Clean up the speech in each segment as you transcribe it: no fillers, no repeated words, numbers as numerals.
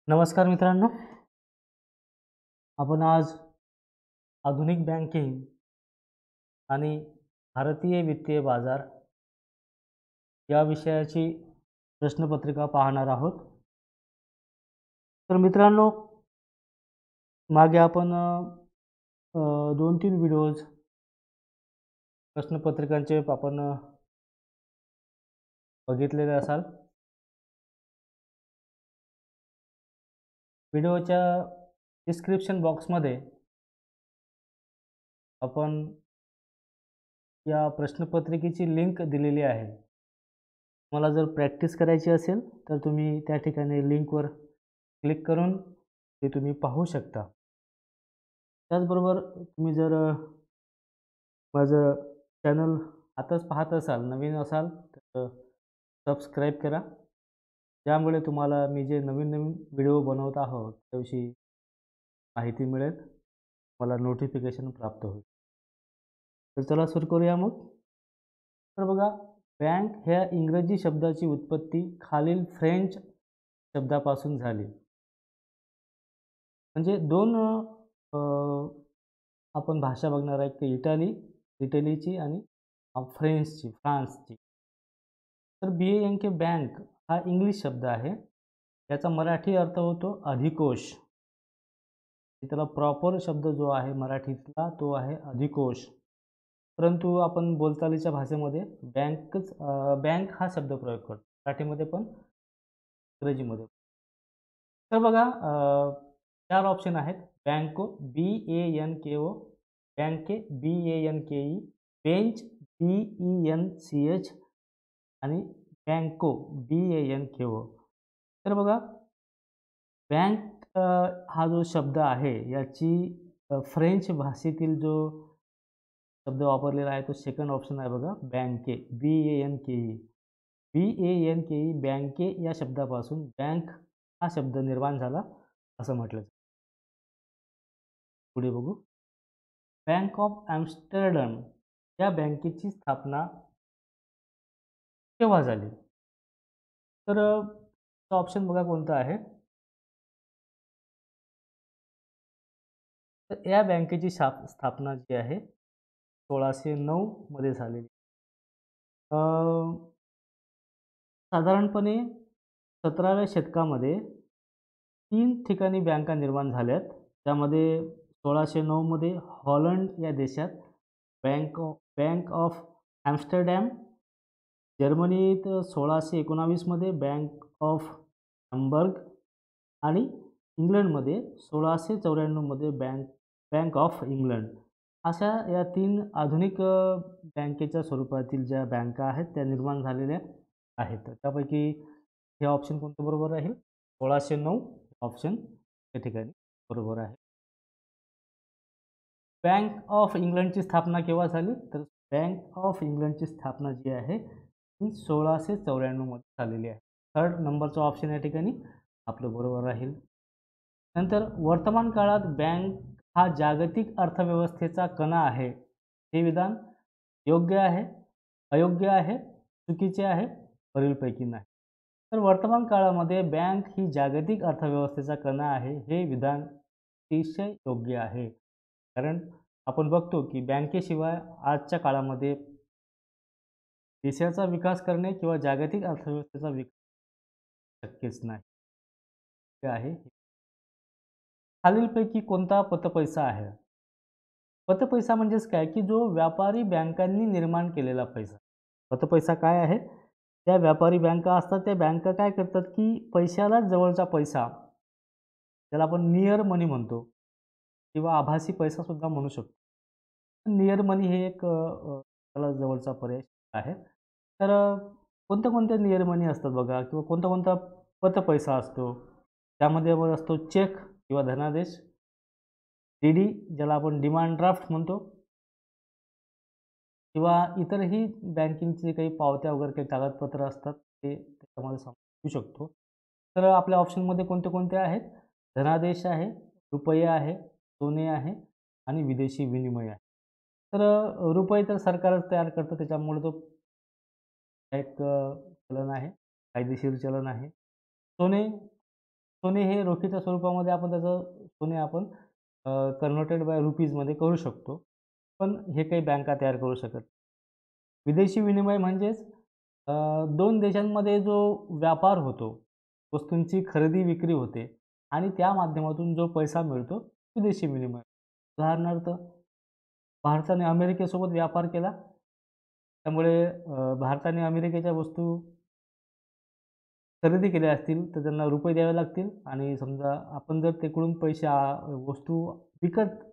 नमस्कार मित्रांनो, आपण आज आधुनिक बँकिंग आणि भारतीय वित्तीय बाजार या विषयाची प्रश्नपत्रिका पाहणार आहोत. तर मित्रांनो, मागे आपण 2-3 व्हिडिओज प्रश्नपत्रिकांचे आपण बघितलेले असाल. व्हिडिओच्या डिस्क्रिप्शन बॉक्समध्ये आपण या प्रश्नपत्रिकेची लिंक दिलेली आहे. तुम्हाला जर प्रॅक्टिस करायची असेल तर तुम्ही त्या ठिकाणी लिंकवर क्लिक करून ते तुम्ही पाहू शकता. त्याचबरोबर तुम्ही जर माझं चॅनल आताच पाहत असाल, नवीन असाल तर सबस्क्राईब करा. त्यामुळे तुम्हाला मी जे नवीन व्हिडिओ बनवत आहोत त्याविषयी माहिती मिळेल, मला नोटिफिकेशन प्राप्त होईल. तर चला सुरू करूया मग. तर बघा, बँक ह्या इंग्रजी शब्दाची उत्पत्ती खालील फ्रेंच शब्दापासून झाली. म्हणजे दोन आपण भाषा बघणार आहे, की इटलीची आणि फ्रान्सची. तर BANK बँक हा इंग्लिश शब्द आहे. याचा मराठी अर्थ होतो अधिकोष. त्याला प्रॉपर शब्द जो आहे मराठीतला तो आहे अधिकोष. परंतु आपण बोलचालीच्या भाषेमध्ये बँक हा शब्द प्रयोग करतो, मराठीमध्ये पण इंग्रजीमध्ये. तर बघा, 4 ऑप्शन आहेत. बँको BANKO, बँके BANKE, बेंच BENCH आणि बँको BANKO. तर बघा, बँक हा जो शब्द आहे याची फ्रेंच भाषेतील जो शब्द वापरलेला आहे तो सेकंड ऑप्शन आहे बघा, बँके BANKE. बँके या शब्दापासून बँक हा शब्द निर्माण झाला असं म्हटलं जातं. पुढे बघू. बँक ऑफ ॲम्स्टरडॅम या बँकेची स्थापना केव्हा झाली? तर ऑप्शन बघा कोणता आहे. तर या बँकेची स्थापना जी आहे 1609 मध्ये झालेली. साधारणपणे 17व्या शतकामध्ये 3 ठिकाणी बँका निर्माण झाल्यात. त्यामध्ये 1609 मध्ये हॉलंड या देशात बँक ऑफ ॲम्स्टरडॅम, जर्मनीत 1619 मध्ये बँक ऑफ हॅम्बर्ग आणि इंग्लंडमध्ये 1694 मध्ये बँक ऑफ इंग्लंड. अशा या 3 आधुनिक बँकेच्या स्वरूपातील ज्या बँका आहेत त्या निर्माण झालेल्या आहेत. त्यापैकी हे ऑप्शन कोणतं बरोबर राहील? 1609 ऑप्शन या ठिकाणी बरोबर आहे. बँक ऑफ इंग्लंडची स्थापना केव्हा झाली? तर बँक ऑफ इंग्लंडची स्थापना जी आहे ती 1694 मध्ये झालेली आहे. थर्ड नंबरचा ऑप्शन या ठिकाणी आपलं बरोबर राहील. नंतर वर्तमान काळात बँक हा जागतिक अर्थव्यवस्थेचा कणा आहे, हे विधान योग्य आहे, अयोग्य आहे, चुकीचे आहे, वरीलपैकी नाही. तर वर्तमान काळामध्ये बँक ही जागतिक अर्थव्यवस्थेचा कणा आहे, हे विधान अतिशय योग्य आहे. कारण आपण बघतो की बँकेशिवाय आजच्या काळामध्ये देशाचा विकास करणे किंवा जागतिक अर्थव्यवस्थेचा विकास शक्यच नाही. हे आहे. खालीलपैकी कोणता पतपैसा आहे? पतपैसा म्हणजेच काय, की जो व्यापारी बँकांनी निर्माण केलेला पैसा. पतपैसा काय आहे? त्या व्यापारी बँका असतात, त्या बँका काय करतात, की पैशाला जवळचा पैसा, त्याला आपण नियर मनी म्हणतो किंवा आभासी पैसासुद्धा म्हणू शकतो. नियर मनी हे एक त्याला जवळचा पर्याय आहे. तर कोणत्या नियर मनी असतात बघा, किंवा कोणता पतपैसा असतो. त्यामध्ये असतो चेक किंवा धनादेश, DD ज्याला आपण डिमांड ड्राफ्ट म्हणतो, किंवा इतरही बँकिंगचे काही पावत्या वगैरे काही कागदपत्र असतात ते त्याच्यामध्ये समजू शकतो. तर आपल्या ऑप्शनमध्ये कोणते आहेत? धनादेश आहे, रुपये आहे, सोने आहे आणि विदेशी विनिमय आहे. तर रुपये तर सरकारच तयार करतं, त्याच्यामुळे तो एक चलन आहे, कायदेशीर चलन आहे. सोने सोने हे रोखीच्या स्वरूपामध्ये आपण त्याचं सोने आपण कन्व्हर्टेड बाय रुपीजमध्ये करू शकतो. पण हे काही बँका तयार करू शकत. विदेशी विनिमय म्हणजेच 2 देशांमध्ये जो व्यापार होतो, वस्तूंची खरेदी विक्री होते आणि त्या माध्यमातून जो पैसा मिळतो, विदेशी विनिमय. उदाहरणार्थ भारताने अमेरिकेसोबत व्यापार केला, त्यामुळे भारताने अमेरिकेच्या वस्तू खरेदी केल्या असतील, तर त्यांना रुपये द्यावे लागतील आणि समजा आपण जर तिकडून पैसे वस्तू विकत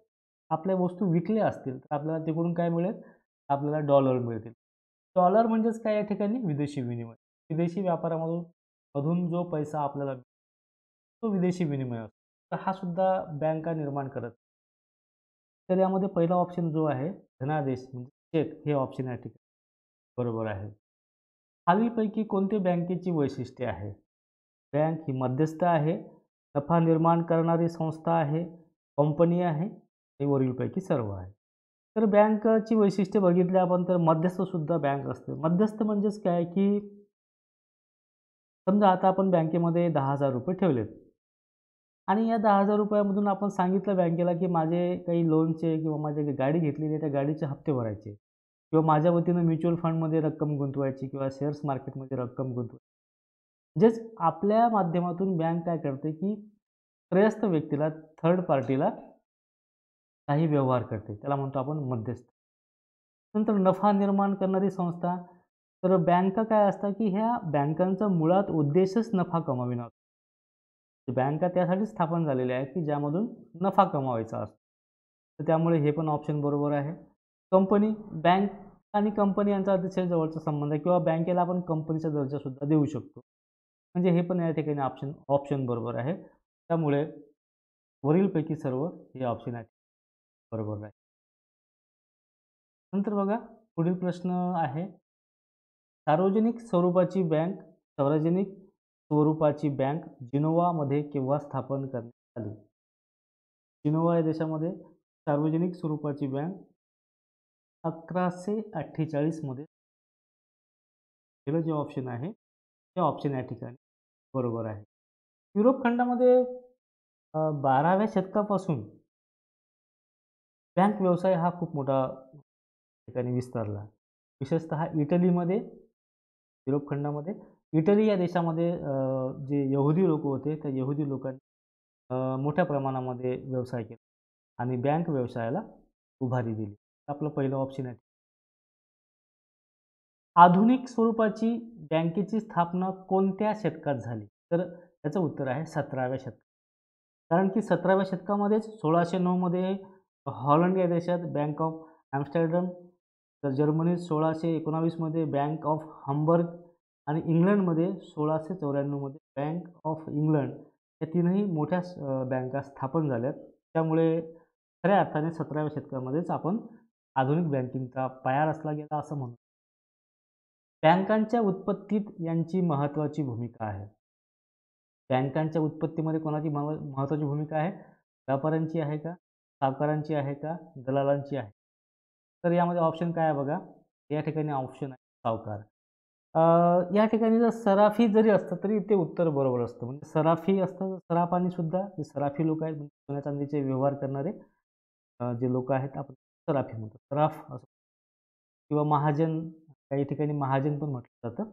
आपल्या वस्तू विकल्या असतील, तर आपल्याला तिकडून काय मिळेल? आपल्याला डॉलर मिळतील. डॉलर म्हणजेच काय या ठिकाणी? विदेशी विनिमय. विदेशी व्यापारामधून मधून जो पैसा आपल्याला मिळतो, तो विदेशी विनिमय असतो. तर हा सुद्धा बँका निर्माण करत. तर यामध्ये पहिला ऑप्शन जो आहे, धनादेश म्हणजे चेक हे ऑप्शन या ठिकाणी बरोबर आहे. खालीलपैकी कोणते बँकेची वैशिष्ट्ये आहे? बँक ही मध्यस्थ आहे, नफा निर्माण करणारी संस्था आहे, कंपनी आहे, हे वरीलपैकी सर्व आहे. तर बँकची वैशिष्ट्ये बघितली आपण तर मध्यस्थसुद्धा बँक असते. मध्यस्थ म्हणजेच काय की समजा आता आपण बँकेमध्ये ₹10,000 ठेवलेत आणि या ₹10,000 आपण सांगितलं बँकेला की माझे काही लोनचे किंवा माझी काही गाडी घेतलेली आहे, त्या गाडीचे हप्ते भरायचे किंवा माझ्या वतीनं म्युच्युअल फंडमध्ये रक्कम गुंतवायची किंवा शेअर्स मार्केटमध्ये रक्कम गुंतवायची. म्हणजेच आपल्या माध्यमातून बँक काय करते की त्रयस्थ व्यक्तीला, थर्ड पार्टीला काही व्यवहार करते. त्याला म्हणतो आपण मध्यस्थ. नंतर नफा निर्माण करणारी संस्था. तर बँका काय असतात की ह्या बँकांचा मुळात उद्देशच नफा कमाविणं असतो. बँका त्यासाठी स्थापन झालेल्या आहेत की ज्यामधून नफा कमवायचा असतो. तर त्यामुळे हे पण ऑप्शन बरोबर आहे. कंपनी, बँक आणि कंपनी यांचा अतिशय जवळचा संबंध आहे किंवा बँकेला आपण कंपनीचा दर्जासुद्धा देऊ शकतो. म्हणजे हे पण या ठिकाणी ऑप्शन बरोबर आहे. त्यामुळे वरीलपैकी सर्व हे ऑप्शन आहेत बरोबर आहे. नंतर बघा पुढील प्रश्न आहे, सार्वजनिक स्वरूपाची बँक जिनोवामध्ये केव्हा स्थापन करण्यात आली? जिनोवा या देशामध्ये सार्वजनिक स्वरूपाची बँक 1148 मध्ये. पहिलं जे ऑप्शन आहे ते ऑप्शन या ठिकाणी बरोबर आहे. युरोप खंडामध्ये 12व्या शतकापासून बँक व्यवसाय हा खूप मोठा ठिकाणी विस्तारला. विशेषतः इटलीमध्ये, युरोप खंडामध्ये इटली या देशामध्ये जे यहुदी लोक होते, त्या यहुदी लोकांनी मोठ्या प्रमाणामध्ये व्यवसाय केला आणि बँक व्यवसायाला उभारी दिली. आपलं पहिलं ऑप्शन आहे. आधुनिक स्वरूपाची बँकेची स्थापना कोणत्या शतकात झाली? तर याचं उत्तर आहे 17व्या शतकात. कारण की 17व्या शतकामध्येच 1609 मध्ये हॉलंड या देशात बँक ऑफ ॲम्स्टरडॅम, तर जर्मनीत 1619 मध्ये बँक ऑफ हॅम्बर्ग आणि इंग्लंडमध्ये 1694 मध्ये बँक ऑफ इंग्लंड या तीनही मोठ्या बँका स्थापन झाल्यात. त्यामुळे खऱ्या अर्थाने 17व्या शतकामध्येच आपण आधुनिक बँकिंगचा पाया रचला गेला असं म्हणू. बँकांच्या उत्पत्तीत यांची महत्त्वाची भूमिका आहे. बँकांच्या उत्पत्तीमध्ये कोणाची महत्त्वाची भूमिका आहे? व्यापाऱ्यांची आहे का? सावकारांची आहे का? दलालांची आहे? तर यामध्ये ऑप्शन काय आहे बघा, या ठिकाणी ऑप्शन आहे सावकार. या ठिकाणी जर सराफी जरी असतं तरी ते उत्तर बरोबर असतं. म्हणजे सराफी असतं, सराफ सुद्धा जे सराफी लोक आहेत, म्हणजे सोन्या चांदीचे व्यवहार करणारे जे लोक आहेत आपण सराफी म्हणतो. सराफ असं किंवा महाजन, काही ठिकाणी महाजन पण म्हटलं जातं.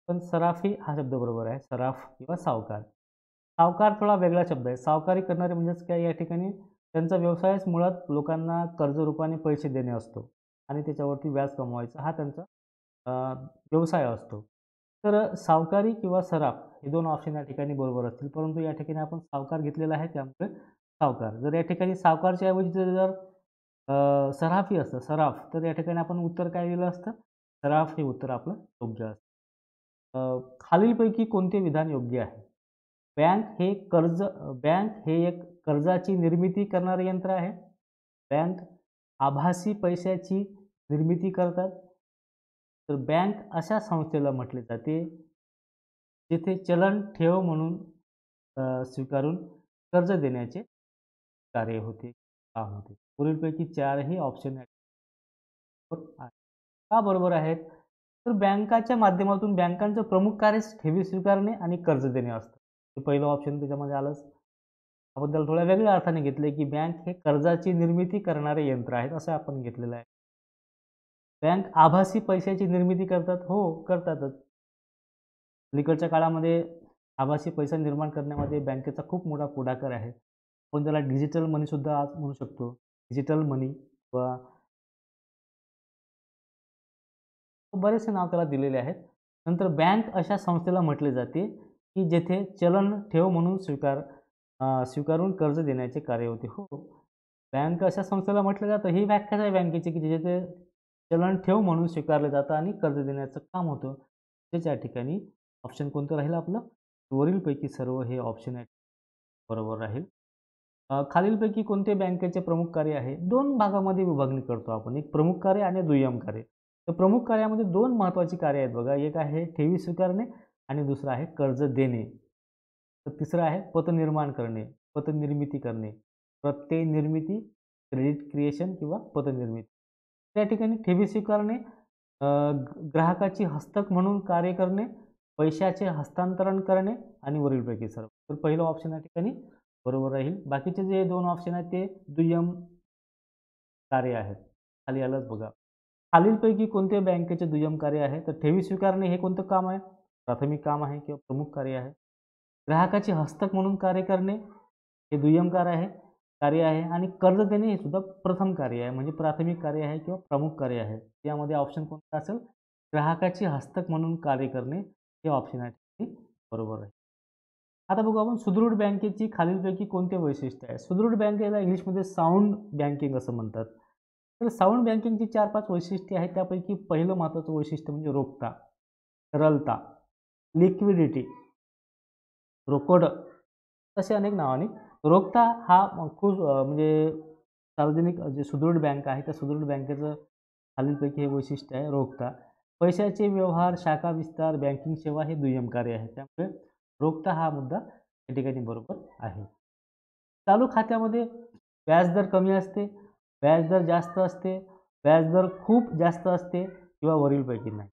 पण सराफी हा शब्द बरोबर आहे, सराफ किंवा सावकार. सावकार थोडा वेगळा शब्द आहे. सावकारी करणारे म्हणजेच काय, या ठिकाणी त्यांचा व्यवसायच मुळात लोकांना कर्जरूपाने पैसे देणे असतो आणि त्याच्यावरती व्याज कमवायचा हा त्यांचा व्यवसाय असतो. तर सावकारी किंवा सराफ हे 2 ऑप्शन या ठिकाणी बरोबर असतील. परंतु या ठिकाणी आपण सावकार घेतलेला आहे, त्यामुळे सावकार. जर या ठिकाणी सावकारच्या ऐवजी जर सराफी असतं, सराफ, तर या ठिकाणी आपण उत्तर काय दिलं असतं? सराफ हे उत्तर आपलं योग्य असतं. खालीलपैकी कोणते विधान योग्य आहे? बँक हे एक कर्जाची निर्मिती करणारे यंत्र आहे. बँक आभासी पैशाची निर्मिती करतात. तर बँक अशा संस्थेला म्हटले जाते जिथे चलन ठेव म्हणून स्वीकारून कर्ज देण्याचे कार्य होते, काम होते. पुढीलपैकी 4ही ऑप्शन का बरोबर आहेत? तर बँकाच्या माध्यमातून बँकांचं प्रमुख कार्य ठेवी स्वीकारणे आणि कर्ज देणे असतं. हे पहिलं ऑप्शन त्याच्यामध्ये आलंच. आपण त्याला थोड्या वेगळ्या अर्थाने घेतले की बँक हे कर्जाची निर्मिती करणारे यंत्र आहेत असं आपण घेतलेलं आहे. बँक आभासी पैशाची निर्मिती करतात, हो करतातच. अलीकडच्या काळामध्ये आभासी पैसा निर्माण करण्यामध्ये बँकेचा खूप मोठा पुढाकार आहे. आपण त्याला डिजिटल मनीसुद्धा आज म्हणू शकतो. डिजिटल मनी किंवा बरेचसे नाव त्याला दिलेले आहेत. नंतर बँक अशा संस्थेला म्हटले जाते, की जेथे चलन ठेव म्हणून स्वीकारून कर्ज देण्याचे कार्य होते. हो, बँक अशा संस्थेला म्हटलं जातं. ही व्याख्याच आहे बँकेची, की जेथे चलन ठेव म्हणून स्वीकारलं जातं आणि कर्ज देण्याचं काम होतं. त्याच्या ठिकाणी ऑप्शन कोणतं राहील आपलं? वरीलपैकी सर्व हे ऑप्शन आहे बरोबर राहील. खालीलपैकी कोणते बँकेचे प्रमुख कार्य आहे? 2 भागामध्ये विभागणी करतो आपण. एक प्रमुख कार्य आणि दुय्यम कार्य. तर प्रमुख कार्यामध्ये 2 महत्त्वाची कार्य आहेत बघा. एक आहे ठेवी स्वीकारणे आणि दुसरं आहे कर्ज देणे. तर तिसरं आहे पतनिर्माण करणे, पतनिर्मिती करणे, प्रत्यय निर्मिती, क्रेडिट क्रिएशन किंवा पतनिर्मिती. त्या ठिकाणी ठेवी स्वीकारणे, ग्राहकाची हस्तक म्हणून कार्य करणे, पैशाचे हस्तांतरण करणे आणि वरीलपैकी सर्व. तर पहिलं ऑप्शन या ठिकाणी बरोबर राहील. बाकीचे जे 2 ऑप्शन आहेत ते दुय्यम कार्य आहेत. खाली आलंच बघा. खालीलपैकी कोणते बँकेचे दुय्यम कार्य आहे? तर ठेवी स्वीकारणे हे कोणतं काम आहे? प्राथमिक काम आहे किंवा प्रमुख कार्य आहे. ग्राहकाचे हस्तक म्हणून कार्य करणे हे दुय्यम कार्य आहे आणि कर्ज देणे हे सुद्धा प्रथम कार्य आहे, म्हणजे प्राथमिक कार्य आहे किंवा प्रमुख कार्य आहे. यामध्ये ऑप्शन कोणता असेल? ग्राहकाचे हस्तक म्हणून कार्य करणे हे ऑप्शन आहे बरोबर आहे. आता बघू आपण सुदृढ बँकेची खालीलपैकी कोणते वैशिष्ट्य आहे? सुदृढ बँकेला इंग्लिशमध्ये साऊंड बँकिंग असं म्हणतात. तर साऊंड बँकिंगची 4-5 वैशिष्ट्ये आहेत. त्यापैकी पहिलं महत्त्वाचं वैशिष्ट्य म्हणजे रोखता, तरलता, लिक्विडिटी, रोकड तसे अनेक नावाने. रोखता हा खूप म्हणजे सार्वजनिक जे सुदृढ बँक आहे त्या सुदृढ बँकेचं खालीलपैकी हे वैशिष्ट्य आहे रोखता. पैशाचे व्यवहार, शाखा विस्तार, बँकिंग सेवा हे दुय्यम कार्य आहे. त्यामुळे रोखता हा मुद्दा या ठिकाणी बरोबर आहे. चालू खात्यामध्ये व्याजदर कमी असते, व्याजदर जास्त असते, व्याजदर खूप जास्त असते किंवा वरीलपैकी नाही.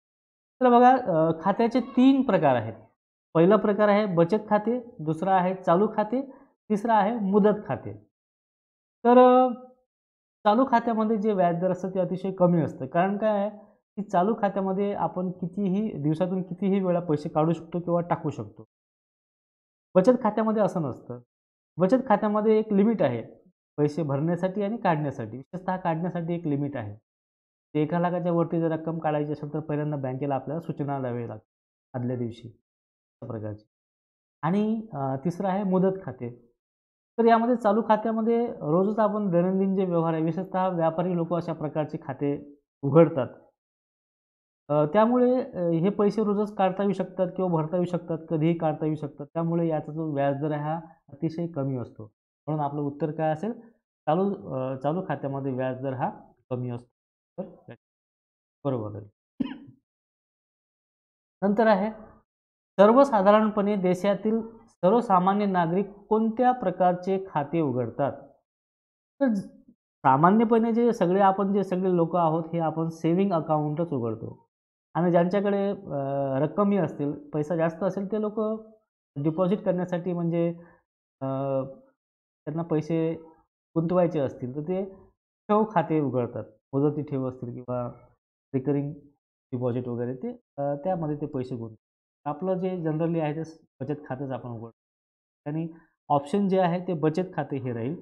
तर बघा खात्याचे 3 प्रकार आहेत. पहिला प्रकार आहे बचत खाते, दुसरा आहे चालू खाते, तिसरा आहे मुदत खाते. तर चालू खात्यामध्ये जे व्याजदर असतं ते अतिशय कमी असतं. कारण काय आहे, की चालू खात्यामध्ये आपण दिवसातून कितीही वेळा पैसे काढू शकतो किंवा टाकू शकतो. बचत खात्यामध्ये असं नसतं. बचत खात्यामध्ये एक लिमिट आहे पैसे भरण्यासाठी आणि काढण्यासाठी. विशेषतः काढण्यासाठी एक लिमिट आहे. ते 1 लाखाच्या वरती जर रक्कम काढायची असेल तर पहिल्यांदा बँकेला आपल्याला सूचना द्यावी लागते आदल्या दिवशी अशा प्रकारची. आणि तिसरं आहे मुदत खाते. तर यामध्ये चालू खात्यामध्ये रोजच आपण दैनंदिन जे व्यवहार आहे, विशेषतः व्यापारी लोकं अशा प्रकारचे खाते उघडतात. त्यामुळे हे पैसे रोजच काढता येऊ शकतात किंवा भरता येऊ शकतात, कधीही काढता येऊ शकतात. त्यामुळे याचा जो व्याजदर आहे हा अतिशय कमी असतो. म्हणून आपलं उत्तर काय असेल? चालू खात्यामध्ये व्याजदर हा कमी असतो. तर बरोबर आहे. नंतर आहे सर्वसाधारणपणे देशातील सर्वसामान्य नागरिक कोणत्या प्रकारचे खाते उघडतात? तर सामान्यपणे आपण जे सगळे लोकं आहोत, हे आपण सेव्हिंग अकाउंटच उघडतो. आणि ज्यांच्याकडे रक्कमी असतील, पैसा जास्त असेल, ते लोकं डिपॉझिट करण्यासाठी म्हणजे त्यांना पैसे गुंतवायचे असतील, तर ते ठेव खाते उघडतात. मुदती ठेव असतील किंवा रिकरिंग डिपॉझिट वगैरे ते त्यामध्ये ते पैसे गुंतवतात. आपलं जे जनरली आहे ते बचत खातेच आपण उघडतो आणि ऑप्शन जे आहे ते बचत खाते हे राहील.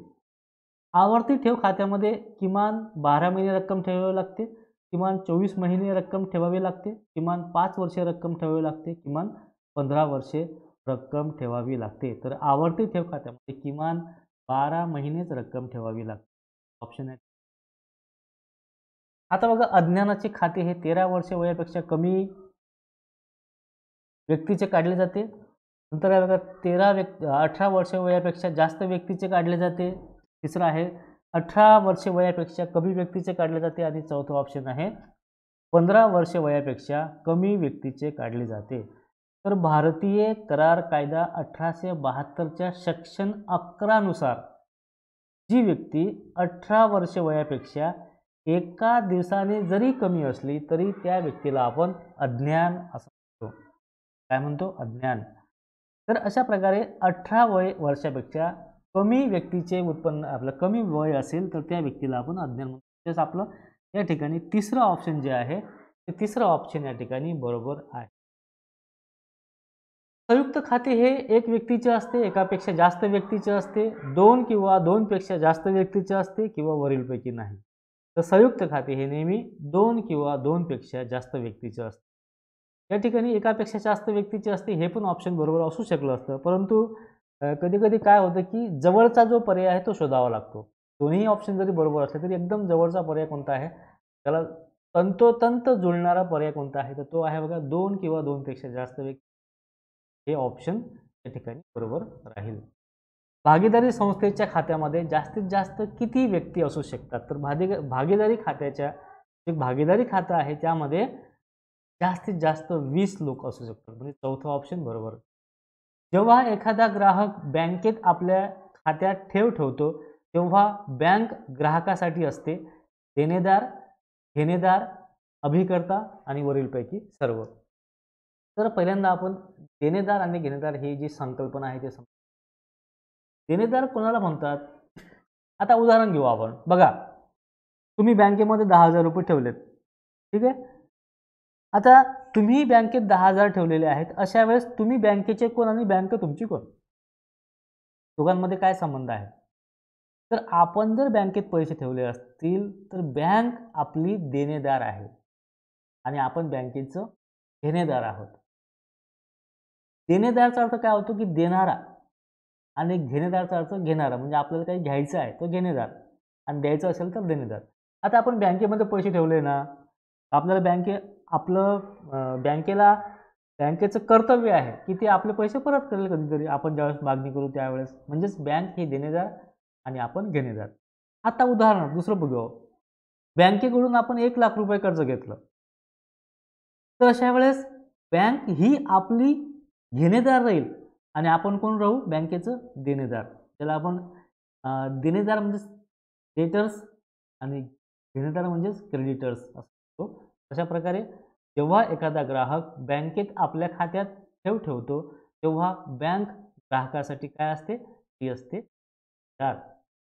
आवर्ती ठेव खात्यामध्ये किमान 12 महिने रक्कम ठेवावी लागते, किमान 24 महिने रक्कम ठेवावी लागते, किमान 5 वर्षे रक्कम ठेवावी लागते, किमान 15 वर्षे रक्कम ठेवावी लागते. तर आवर्ती ठेव खात्यामध्ये किमान 12 महिनेच रक्कम ठेवावी लागते. ऑप्शन आहे. आता बघा अज्ञानाचे खाते हे 13 वर्षे वयापेक्षा कमी व्यक्तीचे काढले जाते. नंतर आहे बघा 18 वर्ष वयापेक्षा जास्त व्यक्तीचे काढले जाते. तिसरं आहे 18 वर्ष वयापेक्षा कमी व्यक्तीचे काढले जाते आणि चौथं ऑप्शन आहे 15 वर्ष वयापेक्षा कमी व्यक्तीचे काढले जाते. तर भारतीय करार कायदा 1872च्या सेक्शन 11 नुसार जी व्यक्ती 18 वर्ष वयापेक्षा एका दिवसाने जरी कमी असली तरी त्या व्यक्तीला आपण अज्ञान असं म्हणतो. काय म्हणतो? अज्ञान. तर अशा प्रकारे 18 वर्षापेक्षा कमी व्यक्तीचे उत्पन्न आपलं कमी वय असेल तर त्या व्यक्तीला आपण अज्ञान म्हणतो. तेच आपलं या ठिकाणी तिसरं ऑप्शन जे आहे ते तिसरं ऑप्शन या ठिकाणी बरोबर आहे. संयुक्त खाते हे एक व्यक्तीचे असते, एकापेक्षा जास्त व्यक्तीचे असते, दोन किंवा दोनपेक्षा जास्त व्यक्तीचे असते किंवा वरीलपैकी नाही. तर संयुक्त खाते हे नेहमी दोन किंवा दोनपेक्षा जास्त व्यक्तीचे असते. या ठिकाणी एकापेक्षा जास्त व्यक्तीचे असते हे पण ऑप्शन बरोबर असू शकलं असतं, परंतु कधी-कधी काय होतं की जवळचा जो पर्याय आहे तो शोधावा लागतो. दोन्ही ऑप्शन जरी बरोबर असले तरी एकदम जवळचा पर्याय कोणता आहे? त्याला तंतोतंत जुळणारा पर्याय कोणता आहे? तर तो आहे बघा 2 किंवा 2पेक्षा जास्त व्यक्ती. हे ऑप्शन या ठिकाणी बरोबर राहील. भागीदारी संस्थेच्या खात्यामध्ये जास्तीत जास्त किती व्यक्ती असू शकतात? तर भागीदारी खात्याच्या जे भागीदारी खातं आहे त्यामध्ये जास्तीत जास्त 20 लोक असू शकतात. म्हणजे चौथा ऑप्शन बरोबर. जेव्हा एखादा ग्राहक बँकेत आपल्या खात्यात ठेव ठेवतो, तेव्हा बँक ग्राहकासाठी असते. देणेदार, घेणेदार, अभिकर्ता आणि वरीलपैकी सर्व. तर पहिल्यांदा आपण देणेदार आणि घेणेदार ही जी संकल्पना आहे ते देणेदार कोणाला म्हणतात? आता उदाहरण घेऊ आपण. बघा, तुम्ही बँकेमध्ये 10,000 रुपये ठेवलेत. ठीक आहे? आता तुम्ही बँकेत 10,000 ठेवलेले आहेत. अशा वेळेस तुम्ही बँकेचे कोण आणि बँक तुमची कोण? दोघांमध्ये काय संबंध आहे? तर आपण जर बँकेत पैसे ठेवले असतील तर बँक आपली देणेदार आहे आणि आपण बँकेचं घेणेदार आहोत. देणेदारचा अर्थ काय होतो की देणारा आणि घेणेदारचा अर्थ घेणारा. म्हणजे आपल्याला काही घ्यायचं आहे तो घेणेदार आणि द्यायचं असेल तर देणेदार. आता आपण बँकेमध्ये पैसे ठेवले ना, आपल्याला बँकेला बँकेचं कर्तव्य आहे की ते आपले पैसे परत करेल कधीतरी आपण ज्यावेळेस मागणी करू त्यावेळेस. म्हणजेच बँक ही देणेदार आणि आपण घेणेदार. आता उदाहरण दुसरं बघू. बँकेकडून आपण 1,00,000 रुपये कर्ज घेतलं. तर अशा वेळेस बँक ही आपली घेणेदार राहील आणि आपण कोण राहू? बँकेचं देणेदार. त्याला आपण देणेदार म्हणजेच डेटर्स आणि घेणेदार म्हणजेच क्रेडिटर्स असतो. अशा प्रकारे जेव्हा एखादा ग्राहक बँकेत आपल्या खात्यात ठेव ठेवतो, तेव्हा बँक ग्राहकासाठी काय असते? ती असते दार,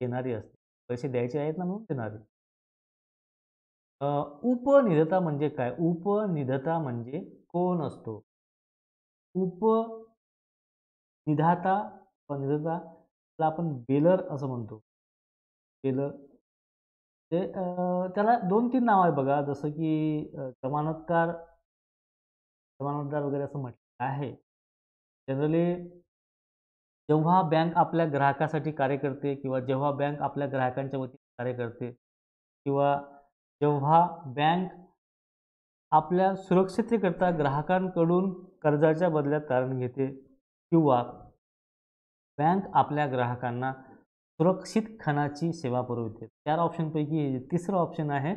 देणारी असते. पैसे द्यायचे आहेत ना म्हणून देणारी. उपनिधता म्हणजे काय? उपनिधता म्हणजे कोण असतो? उपनिधाता व निधताला आपण बेलर असं म्हणतो. बेलर ते त्याला 2-3 नाव आहे बघा, जसं की जमानतदार वगैरे असं म्हटलं आहे. जनरली जेव्हा बँक आपल्या ग्राहकासाठी कार्य करते किंवा जेव्हा बँक आपल्या ग्राहकांच्या वतीने कार्य करते किंवा जेव्हा बँक आपल्या सुरक्षिततेकरता ग्राहकांकडून कर्जाच्या बदल्यात तारण घेते किंवा बँक आपल्या ग्राहकांना सुरक्षित खणाची सेवा पुरवते. 4 ऑप्शनपैकी तिसरं ऑप्शन आहे,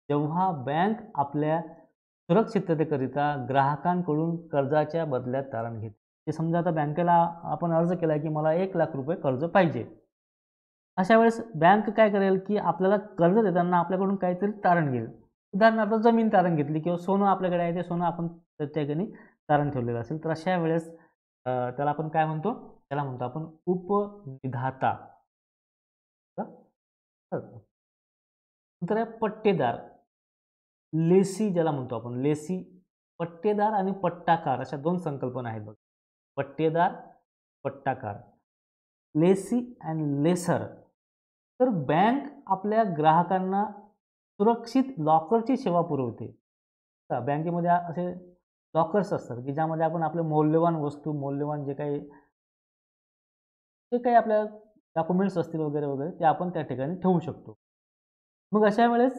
जेव्हा बँक आपल्या सुरक्षिततेकरिता ग्राहकांकडून कर्जाच्या बदल्यात तारण घेते. ते समजा आता बँकेला आपण अर्ज केला की मला 1,00,000 रुपये कर्ज पाहिजे. अशा वेळेस बँक काय करेल की आपल्याला कर्ज देताना आपल्याकडून काहीतरी तारण घेईल. उदाहरणार्थ जमीन तारण घेतली किंवा सोनं आपल्याकडे आहे ते सोनं आपण त्या ठिकाणी तारण ठेवलेलं असेल. तर अशा वेळेस त्याला आपण काय म्हणतो? त्याला म्हणतो आपण उपनिधाता. नंतर आहे पट्टेदार, लेसी ज्याला म्हणतो आपण लेसी. पट्टेदार आणि पट्टाकार अशा 2 संकल्पना आहेत बघा. पट्टेदार, पट्टाकार. Lessee and lessor. तर बँक आपल्या ग्राहकांना सुरक्षित लॉकरची सेवा पुरवते. बँकेमध्ये असे लॉकर्स असतात की ज्यामध्ये आपण आपले मौल्यवान वस्तू, मौल्यवान जे काही आपल्या डॉक्युमेंट्स असतील वगैरे वगैरे ते आपण त्या ठिकाणी ठेवू शकतो. मग अशा वेळेस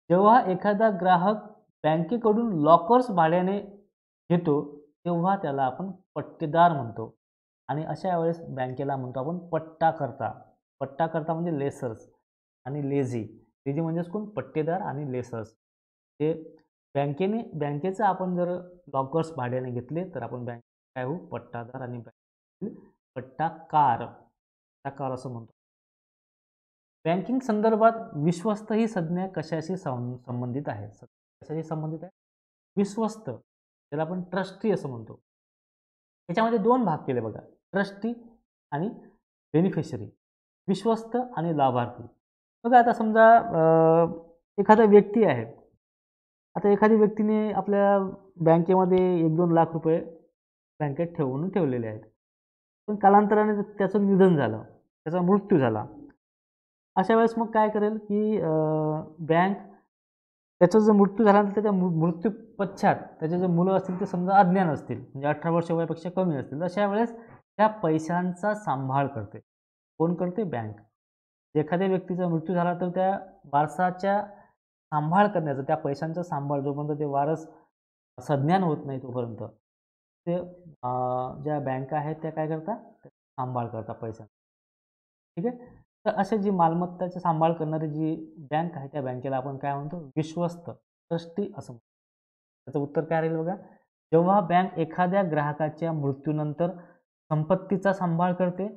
जेव्हा एखादा ग्राहक बँकेकडून लॉकर्स भाड्याने घेतो तेव्हा त्याला आपण पट्टेदार म्हणतो आणि अशा वेळेस बँकेला म्हणतो आपण पट्टाकर्ता. पट्टाकर्ता म्हणजे लेसर्स आणि लेझी. लेझी म्हणजेच कोण? पट्टेदार आणि लेसर्स. ते बँकेचं आपण जर लॉकर्स भाड्याने घेतले तर आपण बँक काय होऊ? पट्टादार आणि पट्टाकार असं म्हणतो. बँकिंग संदर्भात विश्वस्त ही संज्ञा कशाशी संबंधित आहे? कशाशी संबंधित आहे? विश्वस्त, त्याला आपण ट्रस्टी असं म्हणतो. याच्यामध्ये दोन भाग केले बघा, ट्रस्टी आणि बेनिफिशरी, विश्वस्त आणि लाभार्थी. बघा आता समजा एखादा व्यक्ती आहे. आता एखाद्या व्यक्तीने आपल्या बँकेमध्ये 1-2 लाख रुपये बँकेत ठेवलेले आहेत. पण कालांतराने त्याचं निधन झालं, त्याचा मृत्यू झाला. अशा वेळेस मग काय करेल की बँक त्याचा जर मृत्यू झाल्यानंतर त्या मृत्यू पश्चात त्याचे जे मुलं असतील ते समजा अज्ञान असतील, म्हणजे 18 वर्ष वयापेक्षा कमी असतील, अशा वेळेस त्या पैशांचा सांभाळ करते. कोण करते? बँक. एखाद्या व्यक्तीचा मृत्यू झाला तर त्या वारसाच्या सांभाळ करण्याचं, त्या पैशांचा सांभाळ जोपर्यंत ते वारस सज्ञान होत नाही तोपर्यंत ते ज्या बँका आहेत त्या काय करतात? सांभाळ करतात पैशांचा. ठीक आहे. तर असे जी मालमत्ताचा सांभाळ करणारी जी बँक आहे त्या बँकेला आपण काय म्हणतो? विश्वस्त, ट्रस्टी असं म्हणतो. त्याचं उत्तर काय राहील बघा. जेव्हा बँक एखाद्या ग्राहकाच्या मृत्यूनंतर संपत्तीचा सांभाळ करते,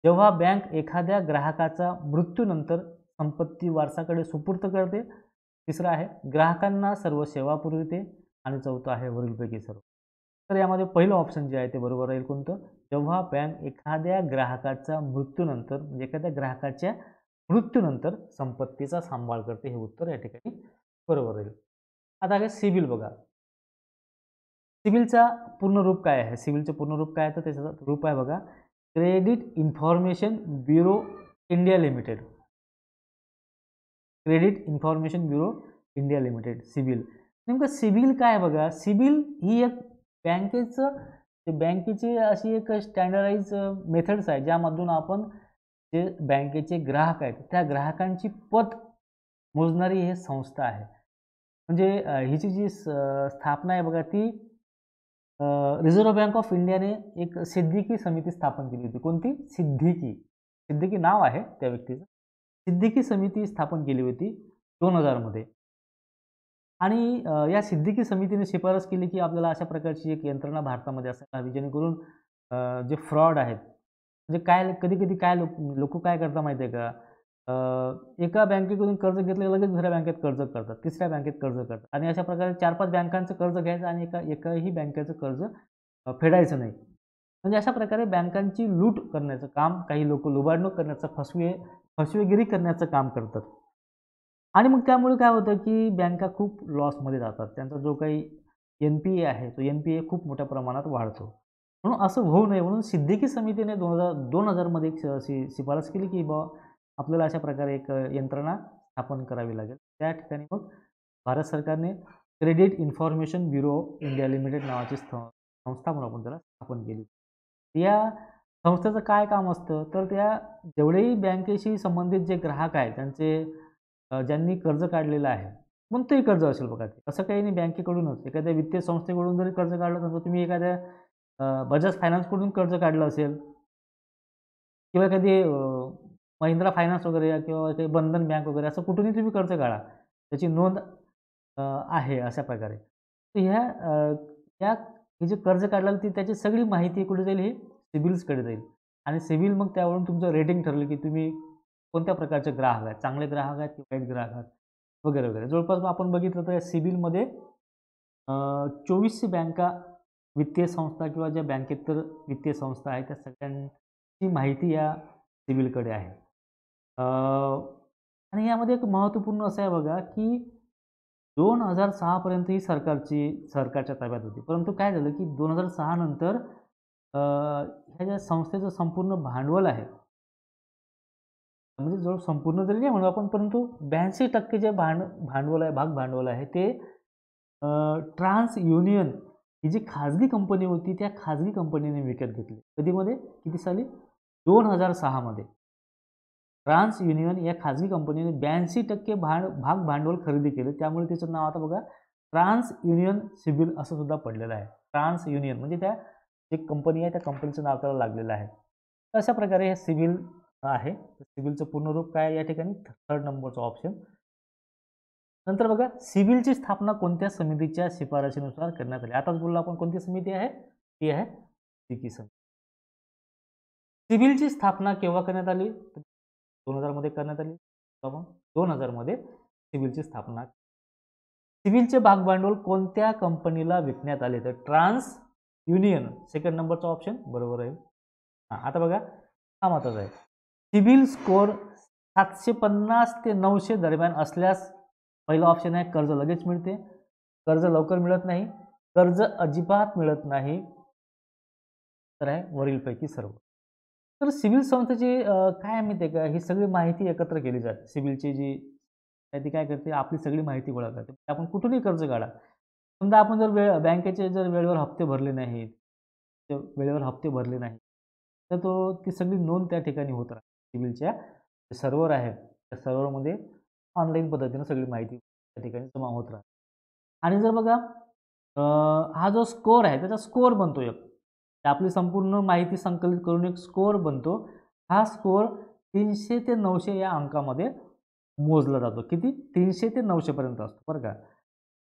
जेव्हा बँक एखाद्या ग्राहकाचा मृत्यूनंतर संपत्ती वारसाकडे सुपूर्द करते, तिसरं आहे ग्राहकांना सर्व सेवा पुरविते आणि चौथं आहे वरीलपैकी सर्व. तर यामध्ये पहिलं ऑप्शन जे आहे ते बरोबर राहील कोणतं? जेव्हा बँक एखाद्या ग्राहकाच्या मृत्यूनंतर, म्हणजे एखाद्या ग्राहकाच्या मृत्यूनंतर संपत्तीचा सांभाळ करते, हे उत्तर या ठिकाणी बरोबर राहील. आता आहे सिबिल बघा. सिबिलचा पूर्ण रूप काय आहे? सिबिलचं पूर्ण रूप काय आहे? तर त्याचं रूप आहे बघा, credit information bureau India limited. Credit information bureau India limited, CIBIL. नेमकं सिबिल काय आहे बघा. सिबिल ही एक बँकेची अशी एक स्टँडर्डाइज मेथड्स आहे, ज्यामधून आपण जे बँकेचे ग्राहक आहेत त्या ग्राहकांची पत मोजणारी ही संस्था आहे. म्हणजे हिची जी स्थापना आहे बघा, ती रिझर्व्ह बँक ऑफ इंडियाने एक सिद्दीकी समिती स्थापन केली होती. कोणती? सिद्दीकी नाव आहे त्या व्यक्तीचं. सिद्दीकी समिती स्थापन केली होती 2000 मध्ये. आणि या सिद्दीकी समितीने शिफारस केली की आपल्याला अशा प्रकारची एक यंत्रणा भारतामध्ये असायला हवी, जेणेकरून जे फ्रॉड आहेत, म्हणजे काय कधी-कधी काय लोक काय करतात माहिती आहे का? एका बँकेकडून कर्ज घेतलं लगेच दुसऱ्या बँकेत कर्ज करतात, तिसऱ्या बँकेत कर्ज करतात आणि अशा प्रकारे 4-5 बँकांचं कर्ज घ्यायचं आणि एकाही बँकेचं कर्ज फेडायचं नाही. म्हणजे अशा प्रकारे बँकांची लूट करण्याचं काम काही लोक, लुबाडणूक करण्याचं, फसवेगिरी करण्याचं काम करतात. आणि मग त्यामुळे काय होतं की बँका खूप लॉसमध्ये जातात. त्यांचा जो काही NPA आहे तो NPA खूप मोठ्या प्रमाणात वाढतो. म्हणून असं होऊ नये म्हणून सिद्दीकी समितीने 2000 मध्ये एक शिफारस केली की आपल्याला अशा प्रकारे एक यंत्रणा स्थापन करावी लागेल. त्या ठिकाणी मग भारत सरकारने credit information bureau India limited नावाची संस्था म्हणून आपण त्याला स्थापन केली. या संस्थेचं काय काम असतं? तर त्या जेवढेही बँकेशी संबंधित जे ग्राहक आहेत त्यांचे ज्यांनी कर्ज काढलेलं आहे, कोणतंही कर्ज असेल बघा, ते असं काही नाही बँकेकडूनच, एखाद्या वित्तीय संस्थेकडून जरी कर्ज काढलं, समजा तुम्ही एखाद्या बजाज फायनान्सकडून कर्ज काढलं असेल किंवा एखादी महिंद्रा फायनान्स वगैरे किंवा काही बंधन बँक वगैरे, असं कुठूनही तुम्ही कर्ज काढा, त्याची नोंद आहे अशा प्रकारे. तर हे जे कर्ज काढलं ती त्याची सगळी माहिती कुठे जाईल? ही सिबिल्सकडे जाईल आणि सिबिल मग त्यावरून तुमचं रेटिंग ठरलं की तुम्ही कोणत्या प्रकारचे ग्राहक आहेत, चांगले ग्राहक आहेत की वाईट ग्राहक आहेत वगैरे वगैरे. जवळपास आपण बघितलं तर या सिबिलमध्ये 2400 बँका, वित्तीय संस्था किंवा ज्या बँकेतर वित्तीय संस्था आहेत त्या सगळ्यांची माहिती या सिबिलकडे आहे. आणि यामध्ये एक महत्त्वपूर्ण असं आहे बघा की 2006 पर्यंत ही सरकारच्या ताब्यात होती. परंतु काय झालं की 2006 नंतर ह्या ज्या संस्थेचं संपूर्ण भांडवल आहे, म्हणजे जवळ संपूर्ण जरी नाही म्हणू आपण, परंतु 82% जे भांडवल आहे, भाग भांडवल आहे, ते ट्रान्स युनियन ही जी खाजगी कंपनी होती त्या खाजगी कंपनीने विकत घेतली. कधीमध्ये? किती साली? 2006 मध्ये. ट्रान्स युनियन या खाजगी कंपनीने 82% भाग भांडवल खरेदी केले. त्यामुळे त्याचं नाव आता बघा ट्रान्स युनियन सिबिल असं सुद्धा पडलेलं आहे. ट्रान्स युनियन म्हणजे त्या जी कंपनी आहे त्या कंपनीचं नाव त्याला लागलेलं आहे. अशा प्रकारे हे सिबिल आहे. सिबिलचं पूर्ण रूप काय या ठिकाणी? 3rd नंबरचा ऑप्शन. नंतर बघा, सिबिलची स्थापना कोणत्या समितीच्या शिफारशीनुसार करण्यात आली? आताच बोललो आपण कोणती समिती आहे? ती आहे सिद्दीकी समिती. सिबिलची स्थापना केव्हा करण्यात आली? 2000 मध्ये करण्यात आली. 2000 मध्ये सिबिलची स्थापना. सिबिलचे भाग भांडवल कोणत्या कंपनीला विकण्यात आले? तर ट्रान्स युनियन सेकंड नंबरचा ऑप्शन बरोबर आहे. हां, आता बघा हा महत्त्वाचा आहे. सिबिल स्कोअर 750 ते 900 दरम्यान असल्यास पहिला ऑप्शन आहे कर्ज लगेच मिळते, कर्ज लवकर मिळत नाही, कर्ज अजिबात मिळत नाही, तर आहे वरीलपैकी सर्व. तर सिव्हिल संस्थेची काय माहिती आहे का, ही सगळी माहिती एकत्र केली जाते. सिव्हिलची जी आहे ती काय करते, आपली सगळी माहिती गोळा करते. आपण कुठूनही कर्ज काढा. समजा आपण जर बँकेचे जर वेळेवर हप्ते भरले नाहीत, वेळेवर हप्ते भरले नाही, तर ती सगळी नोंद त्या ठिकाणी होत राहते. सिव्हिलच्या सर्व्हर आहेत, त्या सर्व्हरमध्ये ऑनलाईन पद्धतीनं सगळी माहिती त्या ठिकाणी जमा होत राहते. आणि जर बघा हा जो स्कोअर आहे त्याचा स्कोअर बनतो एक. आपली संपूर्ण माहिती संकलित करून एक स्कोअर बनतो. हा स्कोअर 300 ते 900 या अंकामध्ये मोजला जातो. किती? 300 ते 900 पर्यंत असतो बरं का.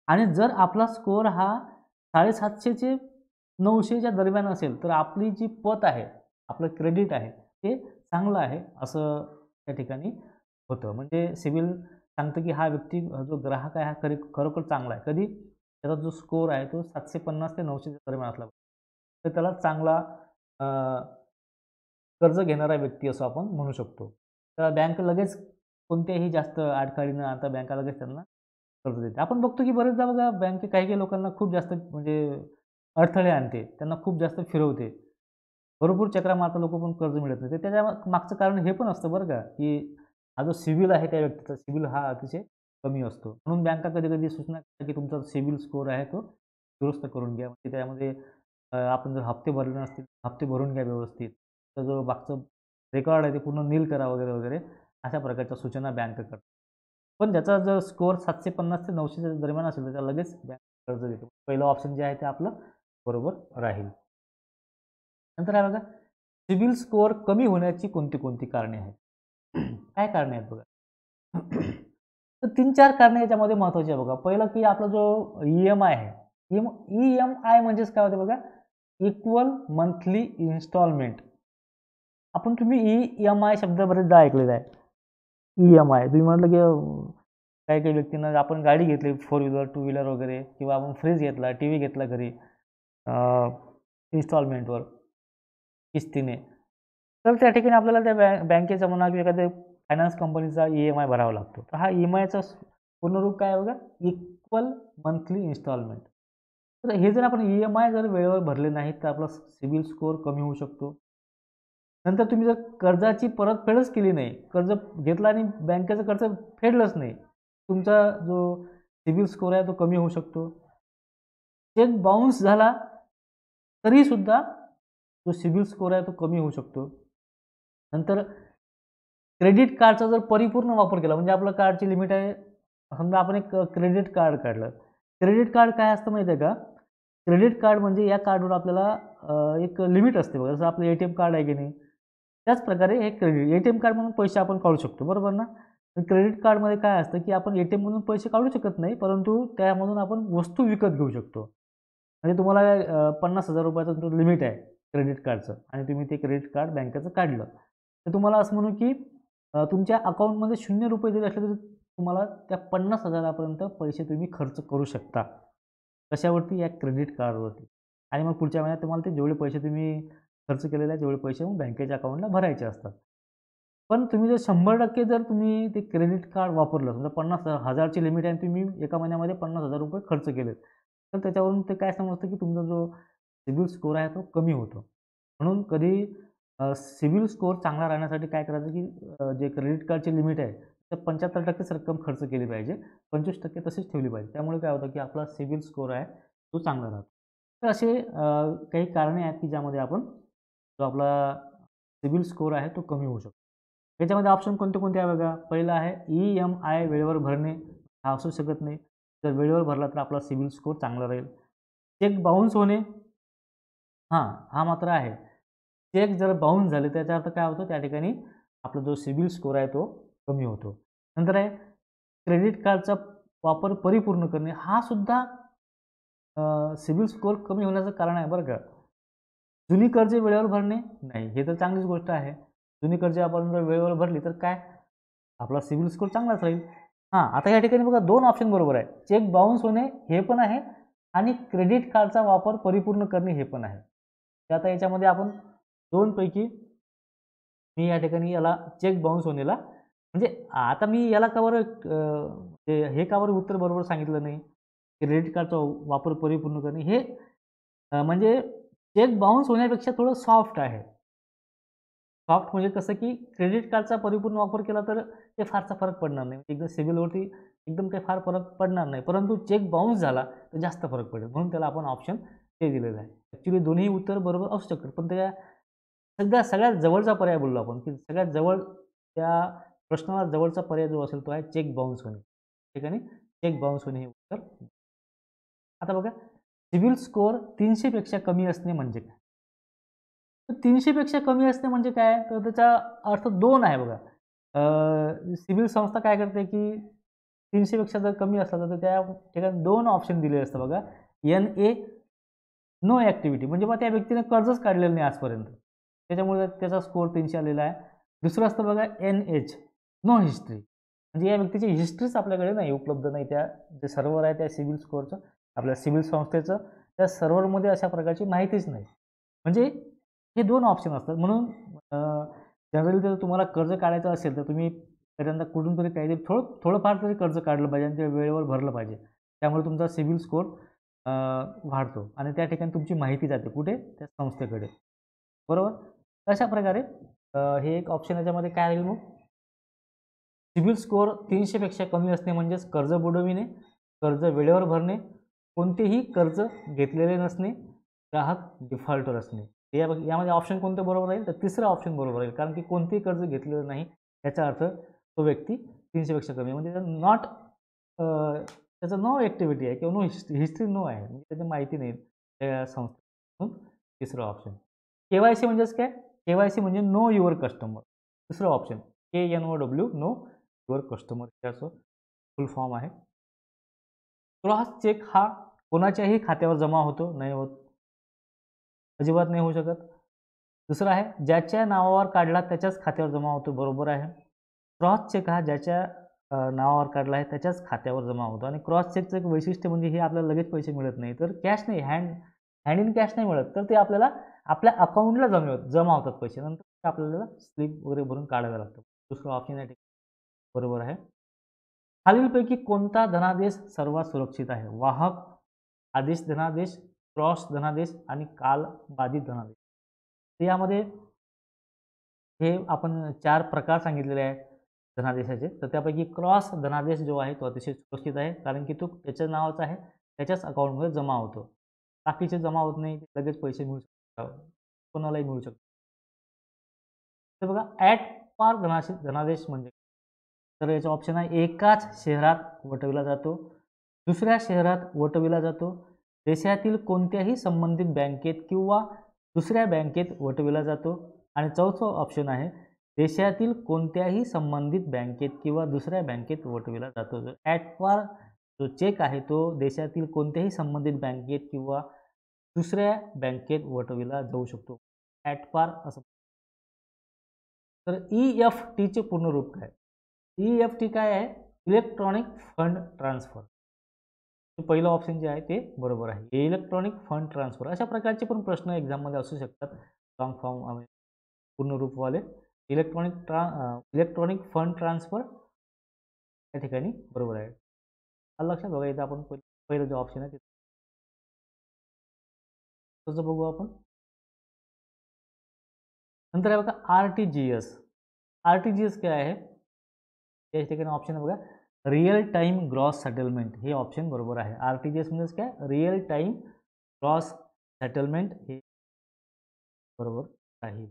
आणि जर आपला स्कोअर हा 750 चे 900च्या दरम्यान असेल, तर आपली जी पत आहे, आपलं क्रेडिट आहे, ते चांगलं आहे असं त्या ठिकाणी होतं. म्हणजे सिबिल सांगतं की हा व्यक्ती जो ग्राहक आहे हा खरोखर चांगला आहे. कधी? त्याचा जो स्कोअर आहे तो 750 ते 900च्या दरम्यान असला तर त्याला चांगला कर्ज घेणारा व्यक्ती असं आपण म्हणू शकतो. तर बँक लगेच कोणत्याही जास्त अडथळे न आणता बँका लगेच त्यांना कर्ज देते. आपण बघतो की बरेचदा बघा बँक काही लोकांना खूप जास्त म्हणजे अडथळे आणते. त्यांना खूप जास्त फिरवते. भरपूर चकरा मारता लोकं पण कर्ज मिळत नाही. तर त्याच्या मागचं कारण हे पण असतं बरं का, की हा जो सिबिल आहे त्या व्यक्तीचा सिबिल हा अतिशय कमी असतो. म्हणून बँका कधी-कधी सूचना करतात की तुमचा सिबिल स्कोअर आहे तो दुरुस्त करून घ्या. म्हणजे त्यामध्ये आपण जर हप्ते भरले नसतील, हप्ते भरून घ्या व्यवस्थित. तर जो मागचं रेकॉर्ड आहे ते पूर्ण नील करा वगैरे, वगैरे अशा प्रकारच्या सूचना बँक करतात. पण ज्याचा जर स्कोअर 750 ते 900च्या दरम्यान असेल तर त्याला लगेच बँक कर्ज देते. पहिलं ऑप्शन जे आहे ते आपलं बरोबर राहील. नंतर आहे बघा, सिबिल स्कोअर कमी होण्याची कोणती कारणे आहेत? काय कारणे आहेत बघा? तर 3-4 कारणे याच्यामध्ये महत्त्वाची आहे बघा. पहिलं की आपला जो ई-एम-आय आहे. ई-एम-आय म्हणजेच काय होते बघा? Equal monthly instalment. तुम्ही ई-एम-आय शब्द बरेचदा ऐकलेला आहे. ई-एम-आय तुम्ही म्हटलं की काही व्यक्तींना आपण गाडी घेतली 4 व्हीलर, 2 व्हीलर वगैरे किंवा आपण फ्रिज घेतला, टीव्ही घेतला घरी इन्स्टॉलमेंटवर किस्तीने. तर त्या ठिकाणी आपल्याला त्या बँकेचा म्हणा किंवा एखाद्या फायनान्स कंपनीचा ई-एम-आय भरावा लागतो. तर हा ई-एम-आयचा पूर्ण रूप काय आहे बघा? Equal monthly instalment. तर हे जर आपण ई-एम-आय जर वेळेवर भरले नाहीत तर आपला सिबिल स्कोअर कमी होऊ शकतो. नंतर तुम्ही जर कर्जाची परतफेडच केली नाही, कर्ज घेतला आणि बँकेचं कर्ज फेडलंच नाही, तुमचा जो सिबिल स्कोअर आहे तो कमी होऊ शकतो. चेक बाउन्स झाला तरीसुद्धा जो सिबिल स्कोअर आहे तो कमी होऊ शकतो. नंतर क्रेडिट कार्डचा जर परिपूर्ण वापर केला म्हणजे आपलं कार्डची लिमिट आहे, समजा आपण एक क्रेडिट कार्ड काढलं. क्रेडिट कार्ड काय असतं माहिती आहे का? क्रेडिट कार्ड म्हणजे या कार्डवर आपल्याला एक लिमिट असते बघा. जसं आपलं ए-टी-एम कार्ड आहे की नाही, त्याच प्रकारे हे ए-टी-एम कार्ड म्हणून पैसे आपण काढू शकतो, बरोबर ना? क्रेडिट कार्डमध्ये काय असतं की आपण ए-टी-एम मधून पैसे काढू शकत नाही, परंतु त्यामधून आपण वस्तू विकत घेऊ शकतो. म्हणजे तुम्हाला 50,000 रुपयाचं लिमिट आहे क्रेडिट कार्डचं आणि तुम्ही ते क्रेडिट कार्ड बँकेचं काढलं. तर तुम्हाला असं म्हणू की तुमच्या अकाउंटमध्ये ₹0 जरी असले तरी तुम्हाला त्या 50,000 पर्यंत पैसे तुम्ही खर्च करू शकता. कशावरती? या क्रेडिट कार्डवरती. आणि मग पुढच्या महिन्यात तुम्हाला ते जेवढे पैसे तुम्ही खर्च केलेले आहेत, तेवढे पैसे मग बँकेच्या अकाउंटला भरायचे असतात. पण तुम्ही जर 100% जर तुम्ही ते क्रेडिट कार्ड वापरलं, समजा 50,000 ची लिमिट आहे आणि तुम्ही एका महिन्यामध्ये ₹50,000 खर्च केलेत, तर त्याच्यावरून ते काय समजतं की तुमचा जो सिबिल स्कोअर आहे तो कमी होतो. म्हणून कधी सिबिल स्कोअर चांगला राहण्यासाठी काय करायचं की जे क्रेडिट कार्डची लिमिट आहे, तर 75%च रक्कम खर्च केली पाहिजे. 25% तशीच ठेवली पाहिजे. त्यामुळे काय होतं की आपला सिबिल स्कोअर आहे तो चांगला राहतो. तर असे काही कारणे आहेत की ज्यामध्ये आपण जो आपला सिबिल स्कोअर आहे तो कमी होऊ शकतो. याच्यामध्ये ऑप्शन कोणते आहे बघा? पहिलं आहे ई-एम-आय वेळेवर भरणे. हा असू शकत नाही. जर वेळेवर भरला तर आपला सिबिल स्कोअर चांगला राहील. चेक बाउन्स होणे. हां, हा मात्र आहे. चेक जर बाउन्स झाले त्याचा अर्थ काय होतो? त्या ठिकाणी आपला जो सिबिल स्कोअर आहे तो कमी होतो. नंतर आहे क्रेडिट कार्डचा वापर परिपूर्ण करणे. हा सुद्धा सिबिल स्कोअर कमी होण्याचं कारण आहे बरं का. जुनी कर्जे वेळेवर भरणे नाही, हे तर चांगलीच गोष्ट आहे. जुनी कर्जे आपण जर वेळेवर भरली तर काय? आपला सिबिल स्कोअर चांगलाच राहील. हां, आता या ठिकाणी बघा 2 ऑप्शन बरोबर आहे. चेक बाउन्स होणे हे पण आहे आणि क्रेडिट कार्डचा वापर परिपूर्ण करणे हे पण आहे. तर आता याच्यामध्ये आपण दोनपैकी मी या ठिकाणी याला चेक बाउन्स होण्याला म्हणजे आता मी याला का बरं हे का बरं उत्तर बरोबर सांगितलं नाही? क्रेडिट कार्डचा वापर परिपूर्ण करणे हे म्हणजे चेक बाउन्स होण्यापेक्षा थोडं सॉफ्ट आहे. सॉफ्ट म्हणजे कसं की क्रेडिट कार्डचा परिपूर्ण वापर केला तर ते फारसा फरक पडणार नाही. एकदम सिबिलवरती एकदम काही फार फरक पडणार नाही. परंतु चेक बाउन्स झाला तर जास्त फरक पडेल. म्हणून त्याला आपण ऑप्शन ते दिलेलं आहे. ॲक्चुअली दोन्ही उत्तर बरोबर असू शकतात. पण त्या सगळ्यात जवळचा पर्याय बोललो आपण, की सगळ्यात जवळ त्या प्रश्नाला जवळचा पर्याय जो असेल तो आहे चेक बाउन्स होणे. ठिकाणी चेक बाउन्स होणे हे उत्तर. आता बघा सिबिल स्कोअर 300 पेक्षा कमी असणे म्हणजे काय? तर 300 पेक्षा कमी असणे म्हणजे काय? तर त्याचा अर्थ 2 आहे बघा. सिव्हिल संस्था काय करते, की 300 पेक्षा जर कमी असला तर त्या ठिकाणी 2 ऑप्शन दिलेले असतात बघा. NA नो ॲक्टिव्हिटी म्हणजे मग त्या व्यक्तीने कर्जच काढलेलं नाही आजपर्यंत. त्याच्यामुळे त्याचा स्कोअर 300 आलेला आहे. दुसरं असतं बघा NH नो हिस्ट्री म्हणजे या व्यक्तीची हिस्ट्रीच आपल्याकडे नाही, उपलब्ध नाही. त्या जे सर्व्हर आहे त्या सिबिल स्कोअरचं, आपल्या सिबिल संस्थेचं त्या सर्व्हरमध्ये अशा प्रकारची माहितीच नाही. म्हणजे हे 2 ऑप्शन असतात. म्हणून जनरली जर तुम्हाला कर्ज काढायचं असेल तर तुम्ही पहिल्यांदा कुठून तरी काहीतरी थोडंफार तरी कर्ज काढलं पाहिजे आणि ते वेळेवर भरलं पाहिजे. त्यामुळे तुमचा सिबिल स्कोअर वाढतो आणि त्या ठिकाणी तुमची माहिती जाते कुठे? त्या संस्थेकडे. बरोबर? अशा प्रकारे हे एक ऑप्शन याच्यामध्ये काय राहील मग? सिबिल स्कोअर 300 पेक्षा कमी असणे म्हणजेच कर्ज बुडविणे, कर्ज वेळेवर भरणे, कोणतेही कर्ज घेतलेले नसणे, ग्राहक डिफॉल्टर असणे. यामध्ये ऑप्शन कोणतं बरोबर राहील? तर तिसरं ऑप्शन बरोबर राहील. कारण की कोणतेही कर्ज घेतलेलं नाही याचा अर्थ तो व्यक्ती 300 पेक्षा कमी म्हणजे नॉट त्याचं नो ॲक्टिव्हिटी आहे किंवा नो हिस्ट्री नो आहे. म्हणजे त्याची माहिती नाही त्या संस्थेत. तिसरं ऑप्शन. के-वाय-सी म्हणजेच काय? के-वाय-सी म्हणजे नो युअर कस्टमर. दुसरं option KNOW know your customer याचं फुल फॉर्म आहे. क्रॉस चेक हा कोणाच्याही खात्यावर जमा होतो? नाही होत. अजिबात नाही होऊ शकत. दुसरं आहे ज्याच्या नावावर काढला त्याच्याच खात्यावर जमा होतो. बरोबर आहे. क्रॉस चेक हा ज्याच्या नावावर काढला आहे त्याच्याच खात्यावर जमा होतो आणि क्रॉस चेकचं एक वैशिष्ट्य म्हणजे हे आपल्याला लगेच पैसे मिळत नाही. तर कॅश नाही हँड इन कॅश नाही मिळत. तर ते आपल्याला आपल्या अकाउंटला जमा होतात पैसे. नंतर आपल्याला स्लिप वगैरे भरून काढावे लागतात. दुसरं ऑप्शन या ठिकाणी बरोबर आहे. खालीलपैकी कोणता धनादेश सर्वात सुरक्षित आहे? वाहक आदेश धनादेश, क्रॉस धनादेश आणि कालबाधित धनादेश. तर यामध्ये हे आपण 4 प्रकार सांगितलेले आहेत धनादेशाचे. तर त्यापैकी क्रॉस धनादेश जो आहे तो अतिशय सुरक्षित आहे. कारण की तो त्याच्या नावाचा आहे, त्याच्याच अकाउंटमध्ये जमा होतो. बाकीचे जमा होत नाही, लगेच पैसे मिळू शकतात. कोणालाही मिळू शकतात. तर बघा ॲट पार धनादेश म्हणजे तर याचा ऑप्शन आहे एकाच शहरात वटविला जातो, दुसऱ्या शहरात वटविला जातो, देशातील कोणत्याही संबंधित बँकेत किंवा दुसऱ्या बँकेत वटविला जातो आणि चौथं ऑप्शन आहे देशातील कोणत्याही संबंधित बँकेत किंवा दुसऱ्या बँकेत वटविला जातो. ॲट पार जो चेक आहे तो देशातील कोणत्याही संबंधित बँकेत किंवा दुसऱ्या बँकेत वटविला जाऊ शकतो. ॲट पार असं. तर EFTचे पूर्ण रूप काय? EFT काय आहे? Electronic fund transfer. पहिलं ऑप्शन जे आहे ते बरोबर आहे. इलेक्ट्रॉनिक फंड ट्रान्सफर अशा प्रकारचे पण प्रश्न एक्झाममध्ये असू शकतात. लॉंग फॉर्म पूर्ण रूपवाले. इलेक्ट्रॉनिक फंड ट्रान्सफर या ठिकाणी बरोबर आहे. आलं लक्षात बघा इथं आपण पहिलं जे ऑप्शन आहे ते तसं बघू आपण. नंतर आहे बघा RTGS. RTGS काय आहे? या ठिकाणी ऑप्शन आहे बघा रिअल टाईम ग्रॉस सेटलमेंट हे ऑप्शन बरोबर आहे. RTGS म्हणजेच काय? रिअल टाईम ग्रॉस सेटलमेंट हे बरोबर आहे.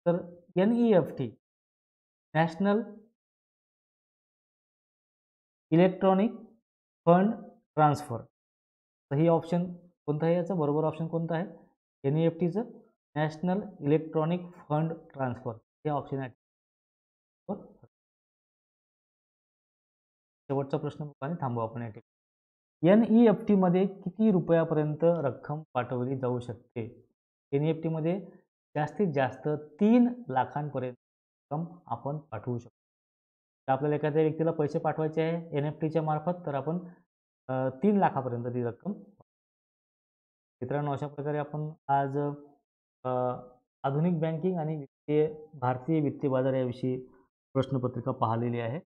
तर NEFT national electronic fund transfer. तर ही ऑप्शन कोणतं आहे याचं बरोबर ऑप्शन कोणतं आहे? NEFTचं नॅशनल इलेक्ट्रॉनिक फंड ट्रान्सफर हे ऑप्शन आहे. शेवटचा प्रश्न आणि थांबू आपण या ठिकाणी. NEFTमध्ये किती रुपयापर्यंत रक्कम पाठवली जाऊ शकते? NEFTमध्ये जास्तीत जास्त 3 लाखांपर्यंत रक्कम आपण पाठवू शकतो. तर आपल्याला एखाद्या व्यक्तीला पैसे पाठवायचे आहे NEFTच्या मार्फत तर आपण 3 लाखापर्यंत ती रक्कम मित्रांनो, अशा प्रकारे आपण आज आधुनिक बँकिंग आणि भारतीय वित्तीय बाजार याविषयी प्रश्नपत्रिका पाहिलेली आहे.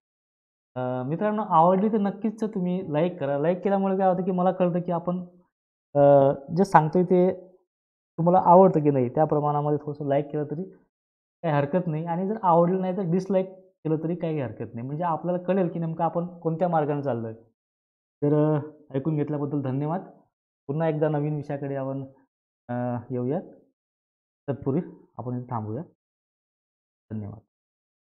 मित्रांनो, आवडली तर नक्कीच तुम्ही लाईक करा. लाईक केल्यामुळे काय होतं, की मला कळतं की आपण अ, जे सांगतोय ते तुम्हाला आवडतं की नाही. त्या प्रमाणामध्ये थोडंसं लाईक केलं तरी काही हरकत नाही आणि जर आवडलं नाही तर डिसलाईक केलं तरी काही हरकत नाही. म्हणजे आपल्याला कळेल की नेमकं आपण कोणत्या मार्गाने चाललोय. तर ऐकून घेतल्याबद्दल धन्यवाद. पुन्हा एकदा नवीन विषयाकडे आपण येऊयात. तत्पूर्वी आपण इथे थांबूया. धन्यवाद.